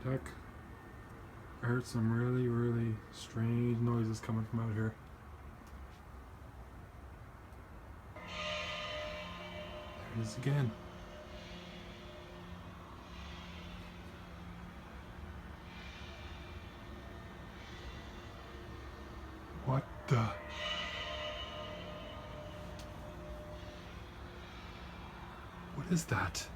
deck. I heard some really strange noises coming from out here. There it is again. What the? What is that?